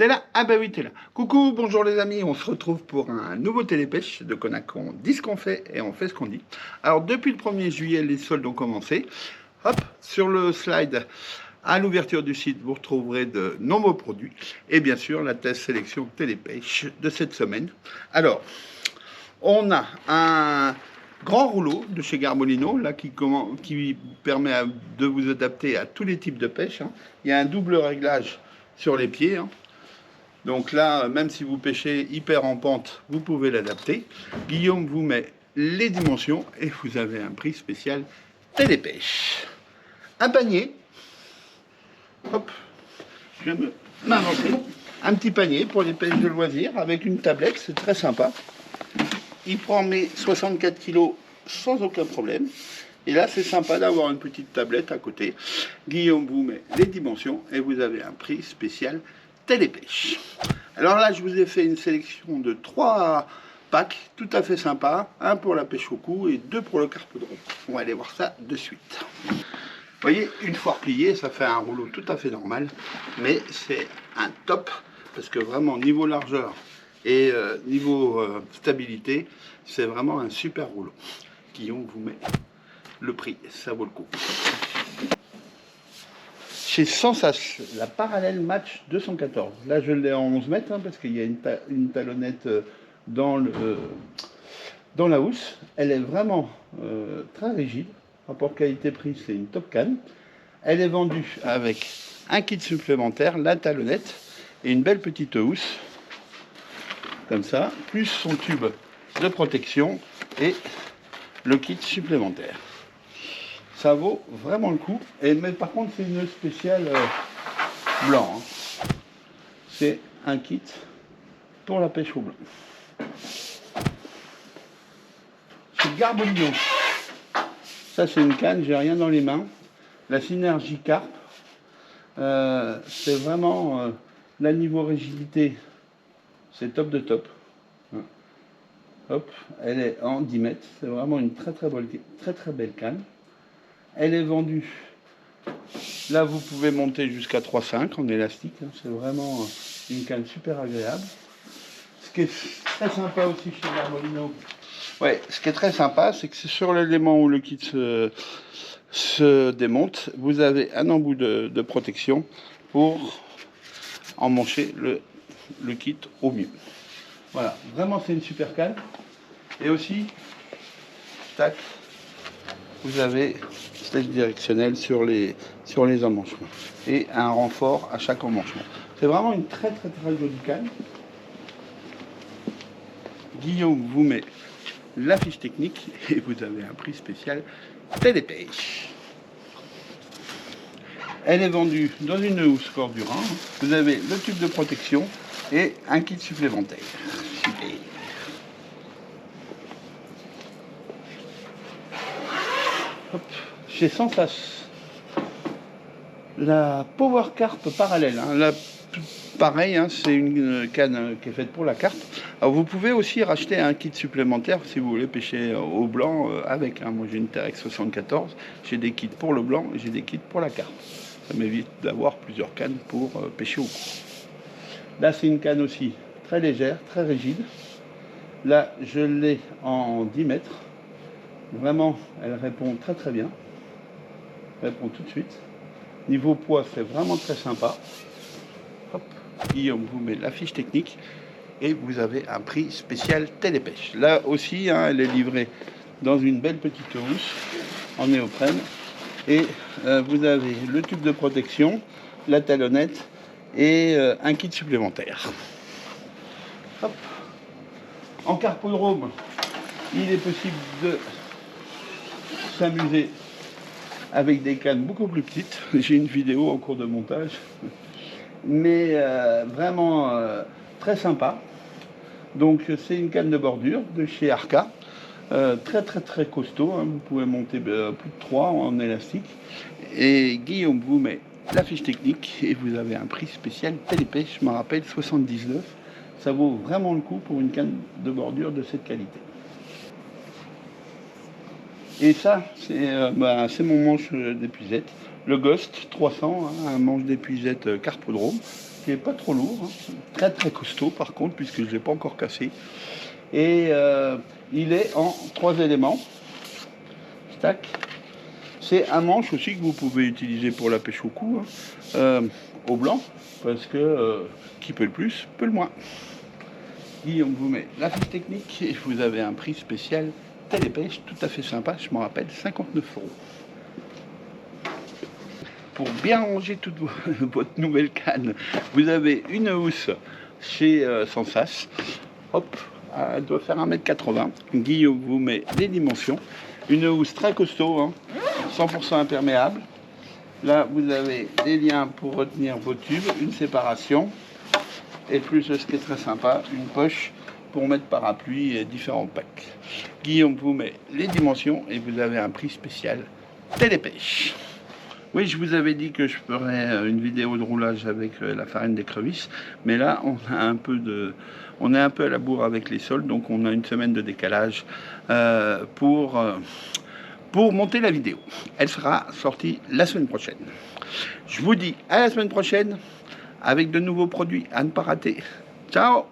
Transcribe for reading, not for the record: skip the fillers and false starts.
T'es là? Ah bah oui, t'es là. Coucou, bonjour les amis, on se retrouve pour un nouveau télépêche de Konak. On dit ce qu'on fait et on fait ce qu'on dit. Alors depuis le 1er juillet, les soldes ont commencé. Hop, sur le slide, à l'ouverture du site, vous retrouverez de nombreux produits. Et bien sûr, la test sélection télépêche de cette semaine. Alors, on a un grand rouleau de chez Garbolino, là, qui permet de vous adapter à tous les types de pêche. Il y a un double réglage sur les pieds. Donc là, même si vous pêchez hyper en pente, vous pouvez l'adapter. Guillaume vous met les dimensions et vous avez un prix spécial télépêche. Un panier. Hop, je vais m'avancer. Un petit panier pour les pêches de loisirs avec une tablette, c'est très sympa. Il prend mes 64 kg sans aucun problème. Et là, c'est sympa d'avoir une petite tablette à côté. Guillaume vous met les dimensions et vous avez un prix spécial télépêche. Alors là, je vous ai fait une sélection de 3 packs tout à fait sympas. Un pour la pêche au cou et 2 pour le carpodrome. On va aller voir ça de suite. Vous voyez, une fois replié, ça fait un rouleau tout à fait normal. Mais c'est un top parce que vraiment, niveau largeur et niveau stabilité, c'est vraiment un super rouleau. Guillaume vous met le prix, ça vaut le coup. Chez Sensas, la parallèle match 214. Là, je l'ai en 11 mètres parce qu'il y a une talonnette dans la housse. Elle est vraiment très rigide. Rapport qualité-prix, c'est une top canne. Elle est vendue avec un kit supplémentaire, la talonnette et une belle petite housse, comme ça, plus son tube de protection et le kit supplémentaire. Ça vaut vraiment le coup. Mais par contre, c'est une spéciale blanc. C'est un kit pour la pêche au blanc. Chez Garbolino. Ça, c'est une canne, j'ai rien dans les mains. La Synergie Carp. C'est vraiment la niveau rigidité. C'est top de top. Hop, elle est en 10 mètres. C'est vraiment une très belle canne. Elle est vendue. Là, vous pouvez monter jusqu'à 3,5 en élastique. C'est vraiment une canne super agréable. Ce qui est très sympa aussi chez Garbolino. Ouais, ce qui est très sympa, c'est que c'est sur l'élément où le kit se démonte, vous avez un embout de protection pour emmancher le kit au mieux. Voilà, vraiment c'est une super canne. Et aussi, tac, vous avez flèche directionnelle sur les emmanchements et un renfort à chaque emmanchement. C'est vraiment une très jolie canne. Guillaume vous met la fiche technique et vous avez un prix spécial télépêche. Elle est vendue dans une housse Cordura. Vous avez le tube de protection et un kit supplémentaire. Super. Hop. Chez Sensas, la Power Carp parallèle. Pareil, c'est une canne qui est faite pour la carpe. Alors vous pouvez aussi racheter un kit supplémentaire si vous voulez pêcher au blanc avec. Moi j'ai une Terex 74, j'ai des kits pour le blanc et j'ai des kits pour la carpe. Ça m'évite d'avoir plusieurs cannes pour pêcher au cou. Là c'est une canne aussi très légère, très rigide. Là je l'ai en 10 mètres. Vraiment, elle répond très bien. Elle répond tout de suite. Niveau poids, c'est vraiment très sympa. Hop. Guillaume vous met la fiche technique et vous avez un prix spécial télépêche. Là aussi, elle est livrée dans une belle petite housse en néoprène. Et vous avez le tube de protection, la talonnette et un kit supplémentaire. Hop. En carpodrome, il est possible de s'amuser avec des cannes beaucoup plus petites. J'ai une vidéo en cours de montage, mais vraiment très sympa. Donc c'est une canne de bordure de chez Arca, très costaud. Vous pouvez monter plus de 3 en élastique. Et Guillaume vous met la fiche technique et vous avez un prix spécial télépêche. Je me rappelle 79. Ça vaut vraiment le coup pour une canne de bordure de cette qualité. Et ça, c'est mon manche d'épuisette. Le Ghost 300, un manche d'épuisette carpodrome. qui est pas trop lourd, hein. Très costaud par contre, puisque je ne l'ai pas encore cassé. Et il est en 3 éléments. Tac. C'est un manche aussi que vous pouvez utiliser pour la pêche au cou, hein, au blanc, parce que qui peut le plus, peut le moins. Guillaume vous met la fiche technique et vous avez un prix spécial télépêche tout à fait sympa, je m'en rappelle, 59 €. Pour bien ranger toute votre nouvelle canne, vous avez une housse chez Sensas. Hop, elle doit faire 1,80 m. Guillaume vous met les dimensions. Une housse très costaud, hein, 100% imperméable. Là, vous avez des liens pour retenir vos tubes, une séparation. Et plus, ce qui est très sympa, une poche pour mettre parapluie et différents packs. Guillaume vous met les dimensions et vous avez un prix spécial télépêche. Oui, je vous avais dit que je ferais une vidéo de roulage avec la farine d'écrevisse, mais là, on est un peu à la bourre avec les soldes, donc on a une semaine de décalage pour monter la vidéo. Elle sera sortie la semaine prochaine. Je vous dis à la semaine prochaine avec de nouveaux produits à ne pas rater. Ciao!